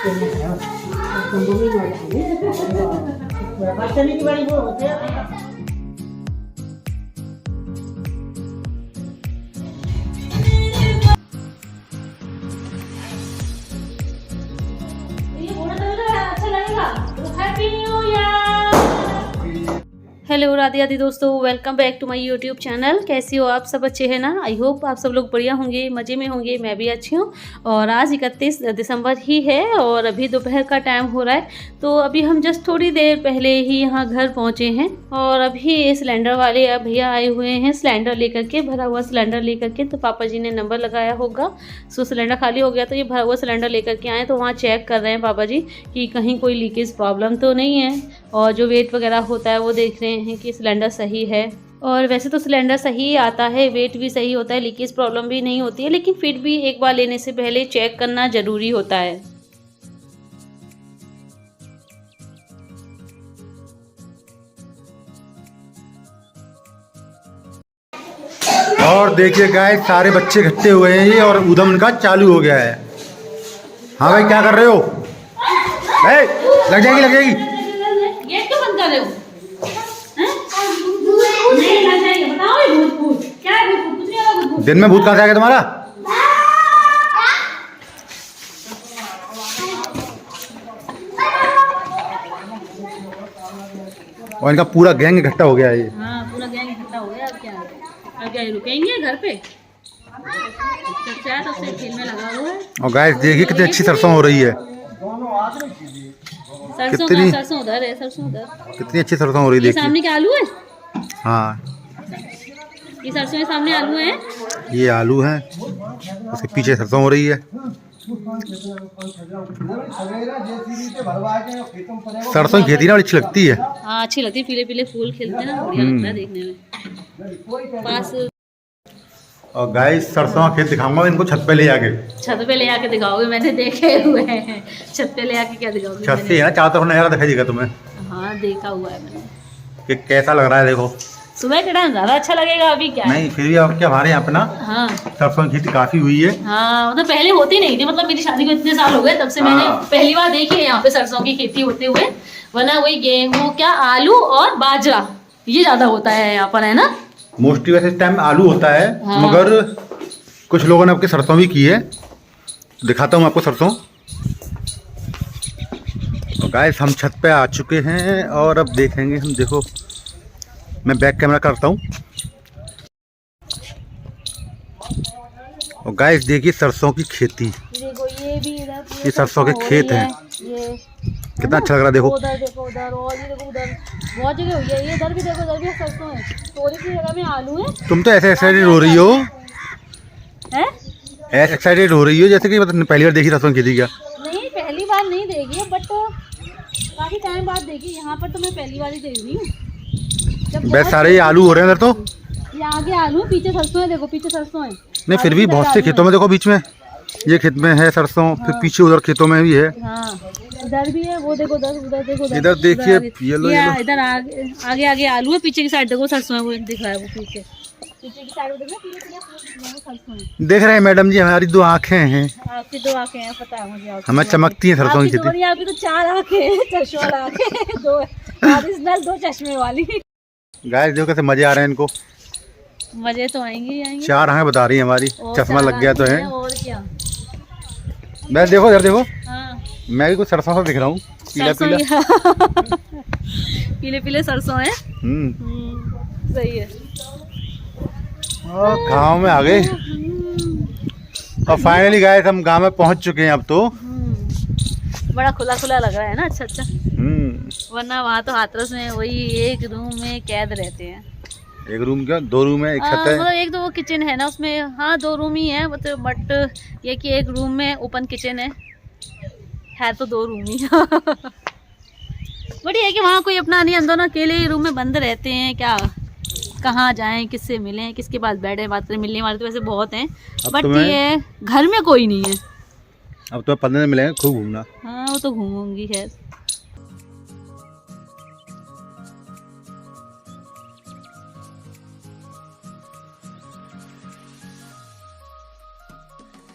बचने की बड़ी वो होते हैं। हेलो राधे राधे दोस्तों, welcome back to my YouTube channel. कैसी हो आप सब? अच्छे हैं ना? आई होप आप सब लोग बढ़िया होंगे, मज़े में होंगे। मैं भी अच्छी हूँ। और आज 31 दिसंबर ही है और अभी दोपहर का टाइम हो रहा है। तो अभी हम जस्ट थोड़ी देर पहले ही यहाँ घर पहुँचे हैं और अभी सिलेंडर वाले भैया आए हुए हैं सिलेंडर लेकर के, भरा हुआ सिलेंडर लेकर के। तो पापा जी ने नंबर लगाया होगा, सो सिलेंडर खाली हो गया तो ये भरा हुआ सिलेंडर लेकर के आए। तो वहाँ चेक कर रहे हैं पापा जी कि कहीं कोई लीकेज प्रॉब्लम तो नहीं है, और जो वेट वगैरह होता है वो देख रहे हैं कि सिलेंडर सही है। और वैसे तो सिलेंडर सही आता है, वेट भी सही होता है, लीकेज प्रॉब्लम भी नहीं होती है, लेकिन फिर भी एक बार लेने से पहले चेक करना ज़रूरी होता है। और देखिए गाइस, सारे बच्चे इकट्ठे हुए हैं ये और ऊधम इनका चालू हो गया है। हाँ भाई, क्या कर रहे हो? लग जाएगी लग जाएगी। ये क्यों बंद कर रहे हो? नहीं लग जाएगी। बताओ ये भूत भूत क्या है? भूत कुछ नहीं होगा। भूत दिन में भूत कहाँ से आ गया तुम्हारा? और इनका पूरा गैंग इकट्ठा हो गया है ये। हाँ, पूरा गैंग इकट्ठा हो गया। अब क्या रुकेंगे घर पे? तो से खेल में लगा हुआ है। और गाइस देखिए कितनी अच्छी सरसों हो रही है। सरसों उधर है, सरसों उधर। कितनी अच्छी सरसों हो रही है, ये देखिए। सामने के आलू है। हाँ, ये सरसों के सामने आलू है। ये आलू है, उसके पीछे सरसों हो रही है। सरसों की खेती ना अच्छी लगती है। हाँ, अच्छी लगती है। पीले पीले फूल खिलते हैं ना, बढ़िया लगता है देखने में। पास और गाइस सरसों का खेत दिखाऊंगा इनको छत पे ले जाके। छत पे ले आके दिखाओगे? मैंने देखे हुए हैं। छत पे ले आके क्या दिखाओगे? छत से है ना, चारों तरफ नजारा दिखाई देगा तुम्हें हाँ, देखा हुआ है मैंने। कि कैसा लग रहा है। देखो, सुबह के टाइम ज्यादा अच्छा लगेगा, अभी क्या है? नहीं फिर भी अब क्या, हमारे यहाँ पे ना हाँ सरसों की खेती काफी हुई है। हाँ, मतलब पहले होती नहीं थी। मतलब मेरी शादी को इतने साल हो गए, तब से मैंने पहली बार देखी है यहाँ पे सरसों की खेती होते हुए। वरना वही गेहूँ, क्या आलू और बाजरा, ये ज्यादा होता है यहाँ पर, है ना? मोस्टली वैसे इस टाइम आलू होता है। हाँ। मगर कुछ लोगों ने आपके सरसों भी की है। दिखाता हूँ आपको सरसों। तो गाइस हम छत पे आ चुके हैं और अब देखेंगे हम। देखो, मैं बैक कैमरा करता हूँ। और गाइस देखिए सरसों की खेती। देखो ये भी इधर, ये सरसों के खेत हैं। ये कितना अच्छा लग रहा है। देखो उधर, देखो उधर, और ये देखो उधर, बहुत जगह हुई है। ये इधर भी देखो, इधर भी सरसों है। थोड़ी सी जगह में आलू है। तुम तो ऐसे एक्साइटेड हो रही हो, हैं? ऐसे एक्साइटेड हो रही हो जैसे कि मतलब पहली बार देखी सरसों की खेती। क्या नहीं, पहली बार नहीं देखी है, बट काफी टाइम बाद देखी। यहाँ पर तो मैं पहली बार ही देख रही हूँ। बस सारे ये आलू हो रहे हैं इधर तो। ये आगे आलू, पीछे सरसों है। देखो पीछे सरसों है। नहीं फिर भी बहुत से खेतों में देखो, बीच में ये खेत में है सरसों, फिर पीछे उधर खेतों में भी है। हाँ, इधर भी है। वो देखो उधर, उधर देखो, इधर देखिए, येलो इधर आगे आगे आलू है। पीछे की साइड देखो सरसों है, वो दिख रहा है। वो पीछे की साइड देखो, सरसों है। देख रहे हैं मैडम जी, हमारी दो आंखें हैं। आपकी दो आंखें हैं, पता है मुझे। हमें चमकती हैं सरसों की खेती। आपकी तो चार आंखें हैं, चश्मा वाला आंखें। दो ओरिजिनल, दो चश्मे वाली। गाइस देखो कैसे मजे आ रहे हैं इनको। मजे तो आएंगे ही आएंगे। चार आंखें बता रही है हमारी, चश्मा लग गया तो है। और क्या। मैं देखो इधर देखो, हाँ, मैं भी कुछ सरसों सा दिख रहा हूँ, पीला पीला। पीले पीले सरसों है। सही है। गाँव में आ गए और फाइनली गाइस हम गांव में पहुंच चुके हैं अब तो। बड़ा खुला खुला लग रहा है ना। अच्छा अच्छा। वरना वहाँ तो हाथरस में वही एक रूम में कैद रहते हैं। एक रूम क्या, दो रूम है, एक छत है। मतलब एक तो वो किचन है ना उसमें। हाँ, दो रूम ही है, मतलब बट ये कि एक रूम में ओपन किचन है तो दो रूम ही। बट ये है कि वहाँ कोई अपना नहीं, हम दोनों अकेले ही रूम में बंद रहते हैं। क्या, कहाँ जाएं, किससे मिलें, किसके पास बैठे बात करें। मिलने वाले तो वैसे बहुत हैं, बट ये घर में कोई नहीं है। अब तो 15 दिन मिलेंगे, खूब घूमना। हाँ, वो तो घूमूंगी खैर।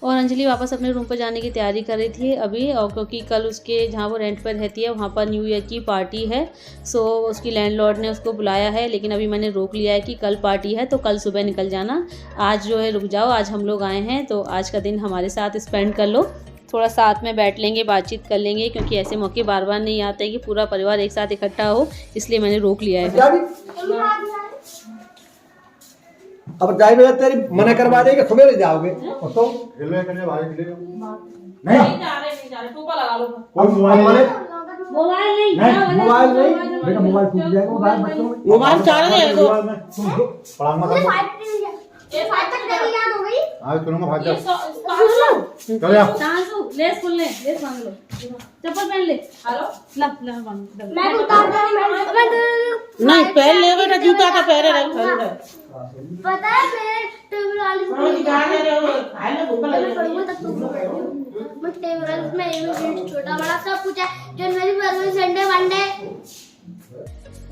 और अंजलि वापस अपने रूम पर जाने की तैयारी कर रही थी अभी, और क्योंकि कल उसके जहाँ वो रेंट पर रहती है वहाँ पर न्यू ईयर की पार्टी है। सो उसकी लैंडलॉर्ड ने उसको बुलाया है, लेकिन अभी मैंने रोक लिया है कि कल पार्टी है तो कल सुबह निकल जाना, आज जो है रुक जाओ, आज हम लोग आए हैं तो आज का दिन हमारे साथ स्पेंड कर लो, थोड़ा साथ में बैठ लेंगे, बातचीत कर लेंगे, क्योंकि ऐसे मौके बार बार नहीं आते कि पूरा परिवार एक साथ इकट्ठा हो, इसलिए मैंने रोक लिया है। अब जाए बेटा तेरी मना करवा देंगे, सुबह जाओगे तो नहीं मोबाइल नहीं बेटा, मोबाइल टूट जाएगा, मोबाइल चार्ज है तो लेस खोल ले, लेस बांध लो, चप्पल पहन ले। हेलो ला ला बांध, मैं उतार नहीं पहन ले बेटा, जूता का पहने रहे। पता है मैं टेबल वाली मैं टेबल में छोटा बड़ा सब कुछ है, जनवरी फरवरी संडे मंडे।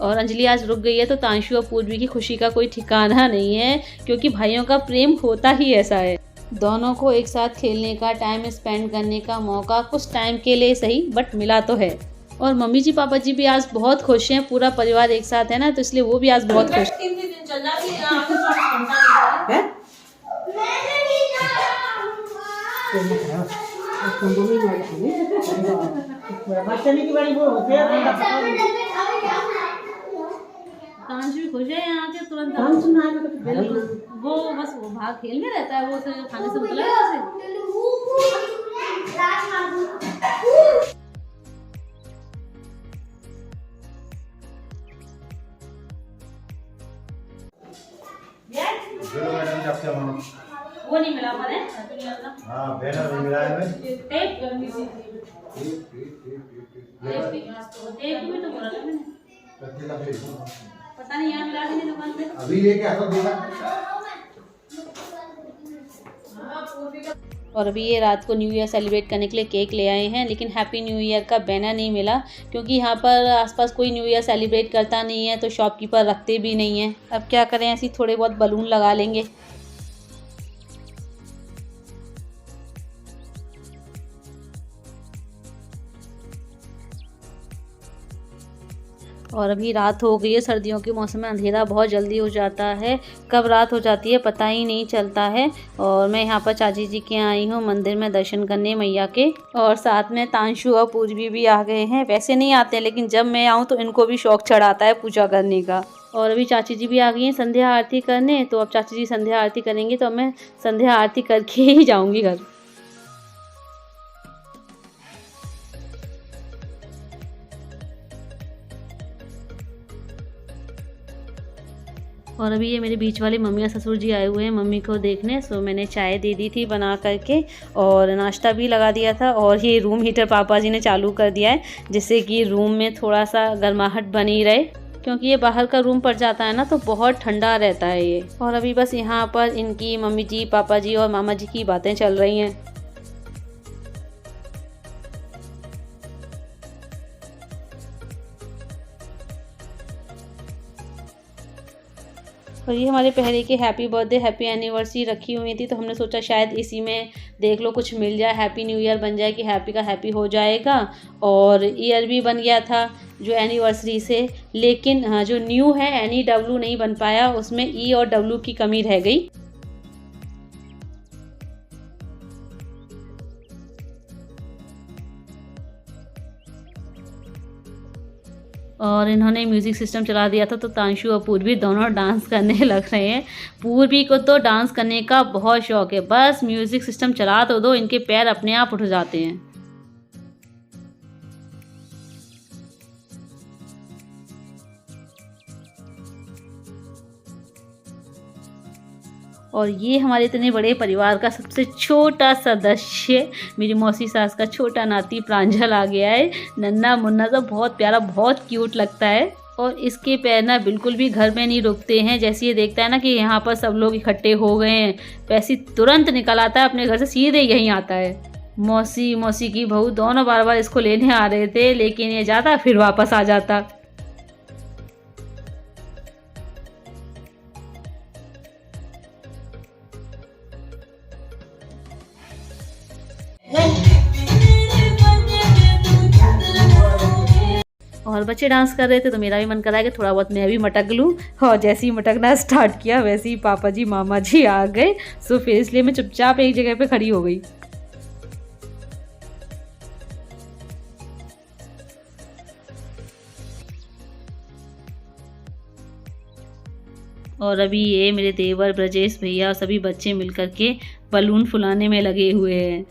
और अंजलि आज रुक गई है तो तांशु और पूर्वी की खुशी का कोई ठिकाना नहीं है, क्योंकि भाइयों का प्रेम होता ही ऐसा है। दोनों को एक साथ खेलने का, टाइम स्पेंड करने का मौका कुछ टाइम के लिए सही बट मिला तो है। और मम्मी जी पापा जी भी आज बहुत खुश हैं, पूरा परिवार एक साथ है ना, तो इसलिए वो भी आज बहुत खुश तांशु भी खुश है यहाँ के तुरंत। वो बस वो भाग खेल में रहता है, वो तो खाने से मतलब है उसे। वो नहीं मिला पर है, हाँ बैनर नहीं मिला है, टेप करनी थी, टेप भी तो बोला था मैंने, पता नहीं यहाँ मिला कि नहीं दुकान पे। अभी ये क्या देगा। और अभी ये रात को न्यू ईयर सेलिब्रेट करने के लिए केक ले आए हैं, लेकिन हैप्पी न्यू ईयर का बैनर नहीं मिला, क्योंकि यहाँ पर आसपास कोई न्यू ईयर सेलिब्रेट करता नहीं है तो शॉपकीपर रखते भी नहीं है। अब क्या करें, ऐसी थोड़े बहुत बलून लगा लेंगे। और अभी रात हो गई है, सर्दियों के मौसम में अंधेरा बहुत जल्दी हो जाता है, कब रात हो जाती है पता ही नहीं चलता है। और मैं यहाँ पर चाची जी के आई हूँ मंदिर में दर्शन करने मैया के, और साथ में तांशु और पूर्वी भी आ गए हैं। वैसे नहीं आते हैं, लेकिन जब मैं आऊँ तो इनको भी शौक चढ़ाता है पूजा करने का। और अभी चाची जी भी आ गई हैं संध्या आरती करने, तो अब चाची जी संध्या आरती करेंगी तो मैं संध्या आरती करके ही जाऊँगी घर। और अभी ये मेरे बीच वाले मम्मी और ससुर जी आए हुए हैं मम्मी को देखने, सो मैंने चाय दे दी थी बना करके और नाश्ता भी लगा दिया था। और ये रूम हीटर पापा जी ने चालू कर दिया है, जिससे कि रूम में थोड़ा सा गर्माहट बनी रहे, क्योंकि ये बाहर का रूम पड़ जाता है ना तो बहुत ठंडा रहता है ये। और अभी बस यहाँ पर इनकी मम्मी जी पापा जी और मामा जी की बातें चल रही हैं। और ये हमारे पहले के हैप्पी बर्थडे हैप्पी एनिवर्सरी रखी हुई थी, तो हमने सोचा शायद इसी में देख लो कुछ मिल जाए, हैप्पी न्यू ईयर बन जाए कि हैप्पी का हैप्पी हो जाएगा। और ईयर भी बन गया था जो एनिवर्सरी से, लेकिन हाँ जो न्यू है NEW नहीं बन पाया, उसमें E और W की कमी रह गई। और इन्होंने म्यूज़िक सिस्टम चला दिया था, तो तांशु और पूर्वी दोनों डांस करने लग रहे हैं। पूर्वी को तो डांस करने का बहुत शौक है, बस म्यूज़िक सिस्टम चला तो दो इनके पैर अपने आप उठ जाते हैं। और ये हमारे इतने बड़े परिवार का सबसे छोटा सदस्य, मेरी मौसी सास का छोटा नाती प्रांजल आ गया है, नन्ना मुन्ना सा, बहुत प्यारा, बहुत क्यूट लगता है। और इसके पैर ना बिल्कुल भी घर में नहीं रुकते हैं, जैसे ये देखता है ना कि यहाँ पर सब लोग इकट्ठे हो गए हैं, वैसे तुरंत निकल आता है अपने घर से, सीधे यहीं आता है। मौसी की बहू दोनों बार बार इसको लेने आ रहे थे, लेकिन ये जाता फिर वापस आ जाता। और बच्चे डांस कर रहे थे तो मेरा भी मन करा कि थोड़ा बहुत मैं भी मटक लूँ। और जैसे ही मटकना स्टार्ट किया वैसे ही पापा जी मामा जी आ गए। सो फिर इसलिए मैं चुपचाप एक जगह पे खड़ी हो गई। और अभी ये मेरे देवर ब्रजेश भैया और सभी बच्चे मिलकर के बलून फुलाने में लगे हुए हैं।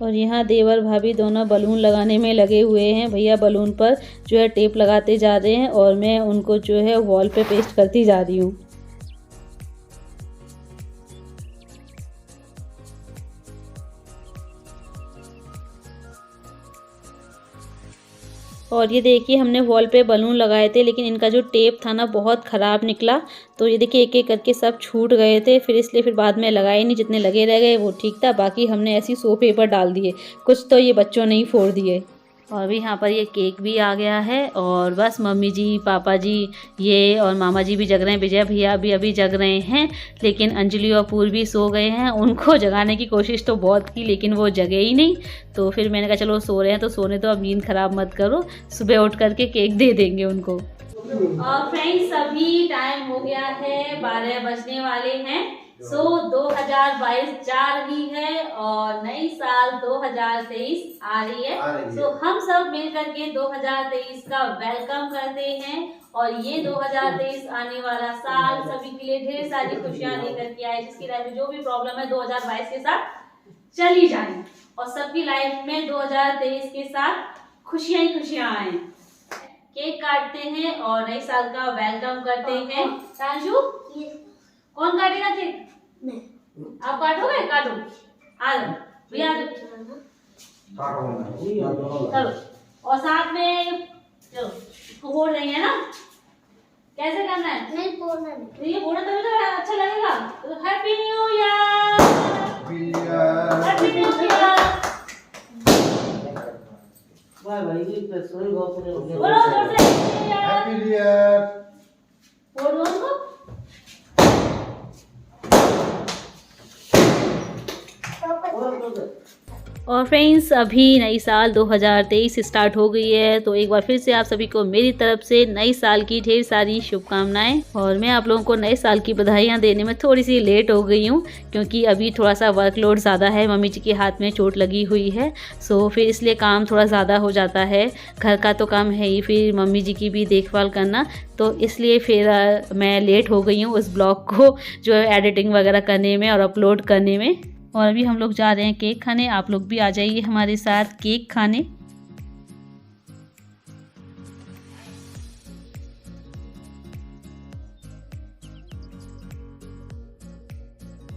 और यहाँ देवर भाभी दोनों बलून लगाने में लगे हुए हैं। भैया बलून पर जो है टेप लगाते जा रहे हैं और मैं उनको जो है वॉल पे पेस्ट करती जा रही हूँ। और ये देखिए हमने वॉल पे बलून लगाए थे लेकिन इनका जो टेप था ना बहुत ख़राब निकला। तो ये देखिए एक एक करके सब छूट गए थे, फिर इसलिए फिर बाद में लगाए नहीं। जितने लगे रह गए वो ठीक था, बाकी हमने ऐसी सो पेपर डाल दिए, कुछ तो ये बच्चों ने ही फोड़ दिए। और भी यहाँ पर ये केक भी आ गया है और बस मम्मी जी पापा जी ये और मामा जी भी जग रहे हैं। विजय भैया भी अभी जग रहे हैं लेकिन अंजलि और पूर्वी सो गए हैं। उनको जगाने की कोशिश तो बहुत की लेकिन वो जगे ही नहीं। तो फिर मैंने कहा चलो सो रहे हैं तो सोने दो, अब नींद ख़राब मत करो, सुबह उठ करके केक दे देंगे उनको। और फ्रेंड्स अभी टाइम हो गया है 12 बजने वाले हैं। सो 2022 जा रही है और नई साल 2023 आ रही है। सो हम सब मिलकर के 2023 का वेलकम करते हैं और ये 2023 आने वाला साल सभी के लिए ढेर सारी खुशियां लेकर के आए, जिसकी लाइफ में जो भी प्रॉब्लम है 2022 के साथ चली जाए और सबकी लाइफ में 2023 के साथ खुशियां ही खुशियां आए। केक काटते हैं और नई साल का वेलकम करते हैं। सांशु कौन काटेगा केक? आप काटोगे? काटो, आ जाओ भैया, चलो। और साथ में चलो इसको फोड़ देंगे ना, कैसे करना है? नहीं फोड़ना नहीं, तो ये फोड़ना तभी तो अच्छा लगेगा। तो happy new year, happy new year. भाई ये सोई बाप ने बोलो जोर से हैप्पी न्यू ईयर। फोड़ दो उनको। और फ्रेंड्स अभी नई साल 2023 स्टार्ट हो गई है तो एक बार फिर से आप सभी को मेरी तरफ से नई साल की ढेर सारी शुभकामनाएं। और मैं आप लोगों को नए साल की बधाइयां देने में थोड़ी सी लेट हो गई हूं क्योंकि अभी थोड़ा सा वर्कलोड ज़्यादा है, मम्मी जी के हाथ में चोट लगी हुई है। सो फिर इसलिए काम थोड़ा ज़्यादा हो जाता है, घर का तो काम है ही, फिर मम्मी जी की भी देखभाल करना, तो इसलिए फिर मैं लेट हो गई हूँ उस ब्लॉग को जो है एडिटिंग वगैरह करने में और अपलोड करने में। और अभी हम लोग जा रहे हैं केक खाने, आप लोग भी आ जाइए हमारे साथ केक खाने।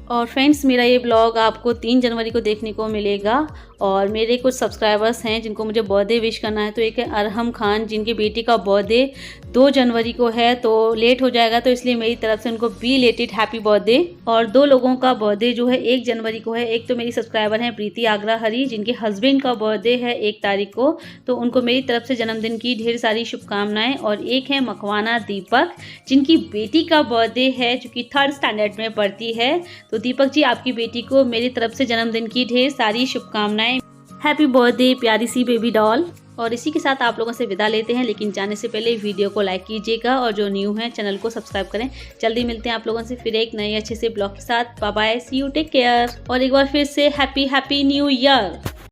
और फ्रेंड्स मेरा ये ब्लॉग आपको 3 जनवरी को देखने को मिलेगा और मेरे कुछ सब्सक्राइबर्स हैं जिनको मुझे बर्थडे विश करना है। तो एक है अरहम खान जिनकी बेटी का बर्थडे 2 जनवरी को है, तो लेट हो जाएगा तो इसलिए मेरी तरफ से उनको बिलेटेड हैप्पी बर्थडे। और 2 लोगों का बर्थडे जो है 1 जनवरी को है। एक तो मेरी सब्सक्राइबर हैं प्रीति आगरा हरी जिनके हस्बैंड का बर्थडे है 1 तारीख को, तो उनको मेरी तरफ से जन्मदिन की ढेर सारी शुभकामनाएं। और एक है मकवाना दीपक जिनकी बेटी का बर्थडे है जो कि 3rd स्टैंडर्ड में पढ़ती है। तो दीपक जी आपकी बेटी को मेरी तरफ से जन्मदिन की ढेर सारी शुभकामनाएं। हैप्पी बर्थडे प्यारी सी बेबी डॉल। और इसी के साथ आप लोगों से विदा लेते हैं, लेकिन जाने से पहले वीडियो को लाइक कीजिएगा और जो न्यू है चैनल को सब्सक्राइब करें। जल्दी मिलते हैं आप लोगों से फिर एक नए अच्छे से ब्लॉग के साथ। Bye bye, see you, take care. और एक बार फिर से हैप्पी न्यू ईयर।